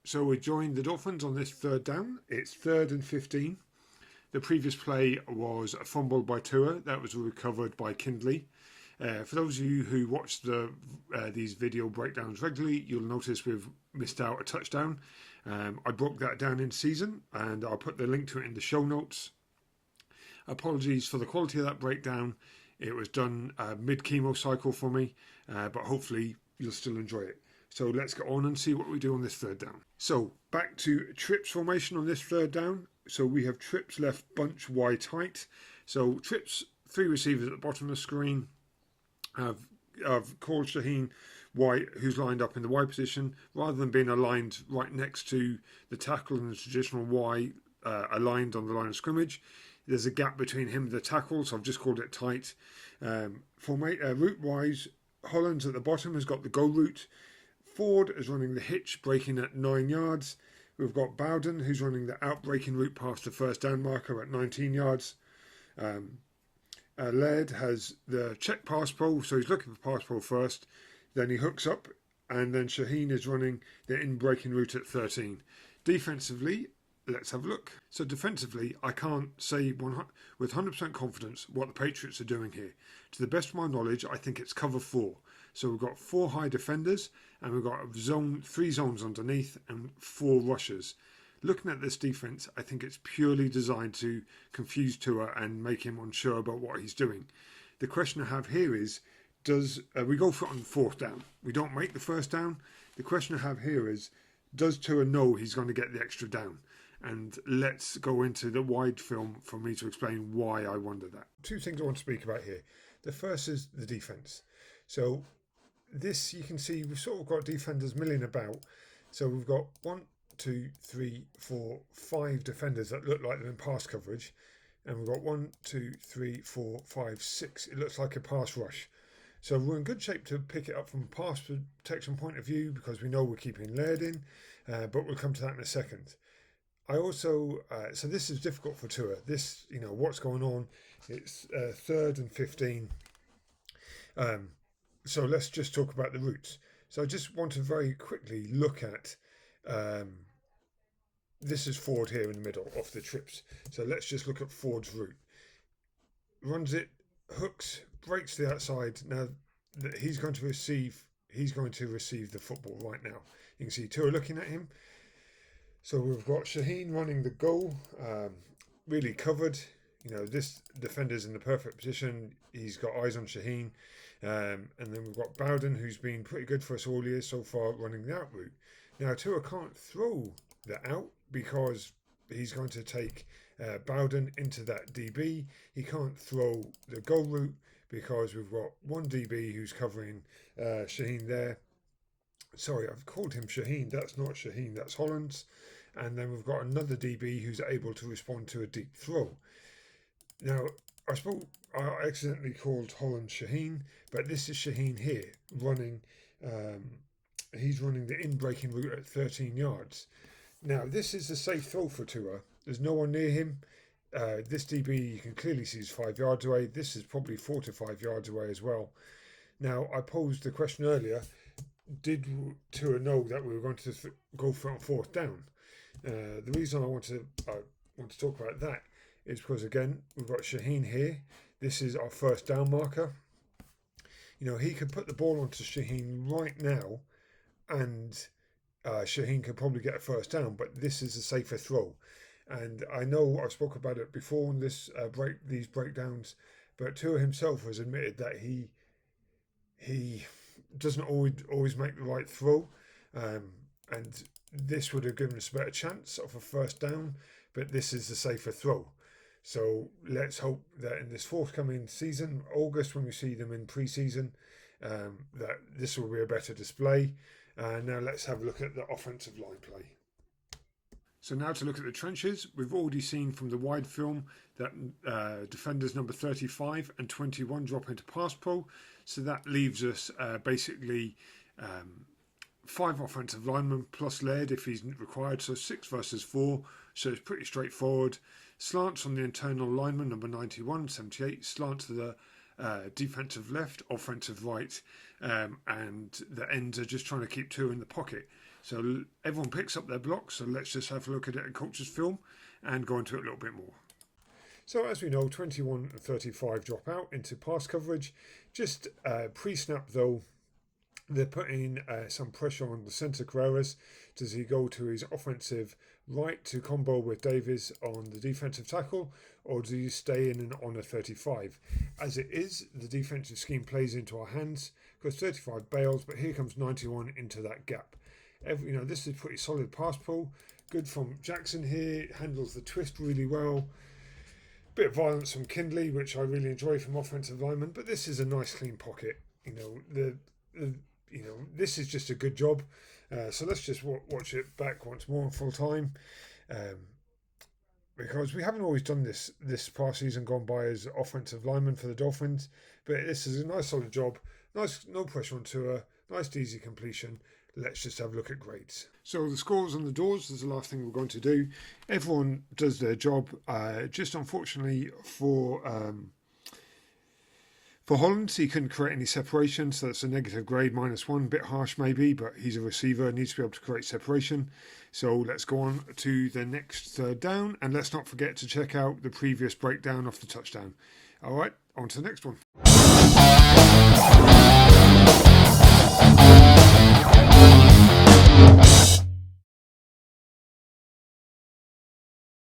So we joined the Dolphins on this third down. It's 3rd and 15. The previous play was a fumble by Tua. That was recovered by Kindley. For those of you who watch these video breakdowns regularly, you'll notice we've missed out a touchdown. I broke that down in season, and I'll put the link to it in the show notes. Apologies for the quality of that breakdown. It was done mid-chemo cycle for me, but hopefully you'll still enjoy it. So let's get on and see what we do on this third down. So back to trips formation on this third down. So we have trips left bunch Y tight. So trips, 3 receivers at the bottom of the screen. I've called Shaheen Y, who's lined up in the Y position, rather than being aligned right next to the tackle in the traditional Y, aligned on the line of scrimmage. There's a gap between him and the tackle, so I've just called it tight. Route-wise, Holland's at the bottom has got the go route. Ford is running the hitch, breaking at 9 yards. We've got Bowden, who's running the out-breaking route past the first down marker at 19 yards. Laird has the check pass pro, so he's looking for pass pro first. Then he hooks up, and then Shaheen is running the in-breaking route at 13. Defensively, let's have a look. So defensively, I can't say with 100% confidence what the Patriots are doing here. To the best of my knowledge, I think it's cover 4. So we've got 4 high defenders, and we've got 3 zones underneath and 4 rushers. Looking at this defense, I think it's purely designed to confuse Tua and make him unsure about what he's doing. The question I have here is, we go for it on 4th down? We don't make the 1st down. The question I have here is, does Tua know he's going to get the extra down? And let's go into the wide film for me to explain why I wonder that. 2 things I want to speak about here. The first is the defense. So this, you can see we've sort of got defenders milling about. So we've got 1, 2, 3, 4, 5 defenders that look like they're in pass coverage. And we've got 1, 2, 3, 4, 5, 6. It looks like a pass rush. So we're in good shape to pick it up from a pass protection point of view because we know we're keeping Laird in. But we'll come to that in a second. I also, so this is difficult for Tua. This, what's going on? It's 3rd and 15. So let's just talk about the routes. So I just want to very quickly look at, this is Ford here in the middle of the trips. So let's just look at Ford's route. Runs it, hooks, breaks the outside. Now he's going to receive the football right now. You can see Tua looking at him. So we've got Shaheen running the goal, really covered. This defender's in the perfect position. He's got eyes on Shaheen. And then we've got Bowden, who's been pretty good for us all year so far, running the out route. Now, Tua can't throw the out because he's going to take Bowden into that DB. He can't throw the goal route because we've got 1 DB who's covering Shaheen there. Sorry, I've called him Shaheen. That's not Shaheen, that's Holland's. And then we've got another DB who's able to respond to a deep throw. Now, I accidentally called Holland Shaheen, but this is Shaheen here running. He's running the in-breaking route at 13 yards. Now, this is a safe throw for Tua. There's no one near him. This DB you can clearly see is 5 yards away. This is probably 4 to 5 yards away as well. Now, I posed the question earlier. Did Tua know that we were going to go for it on 4th down? The reason I want to talk about that is because, again, we've got Shaheen here. This is our 1st down marker. He could put the ball onto Shaheen right now, and Shaheen could probably get a 1st down, but this is a safer throw. And I know I've spoken about it before in these breakdowns, but Tua himself has admitted that he doesn't always make the right throw, and this would have given us a better chance of a 1st down, but this is the safer throw. So let's hope that in this forthcoming season, August, when we see them in pre-season, that this will be a better display. Now let's have a look at the offensive line play. So now to look at the trenches, we've already seen from the wide film that defenders number 35 and 21 drop into pass pro. So that leaves us basically 5 offensive linemen plus Laird if he's required. So 6 versus 4. So it's pretty straightforward. Slants on the internal lineman, number 91, 78. Slant to the defensive left, offensive right, and the ends are just trying to keep two in the pocket. So everyone picks up their blocks. So let's just have a look at it in coach's film and go into it a little bit more. So as we know, 21 and 35 drop out into pass coverage. Just pre-snap though, they're putting some pressure on the centre Carreras. Does he go to his offensive right to combo with Davies on the defensive tackle, or do you stay in and on a 35? As it is, the defensive scheme plays into our hands because 35 bails, but here comes 91 into that gap. This is a pretty solid pass pull. Good from Jackson here, handles the twist really well. Bit of violence from Kindley, which I really enjoy from offensive linemen, but this is a nice clean pocket. This is just a good job. So let's just watch it back once more in full time, because we haven't always done this past season gone by as offensive lineman for the Dolphins. But this is a nice solid job. Nice, no pressure on Tua. Nice, easy completion. Let's just have a look at grades. So the scores on the doors is the last thing we're going to do. Everyone does their job. Just unfortunately for Holland, he couldn't create any separation, so that's a negative grade, -1. Bit harsh maybe, but he's a receiver, needs to be able to create separation. So let's go on to the next third down, and let's not forget to check out the previous breakdown of the touchdown. All right, on to the next one.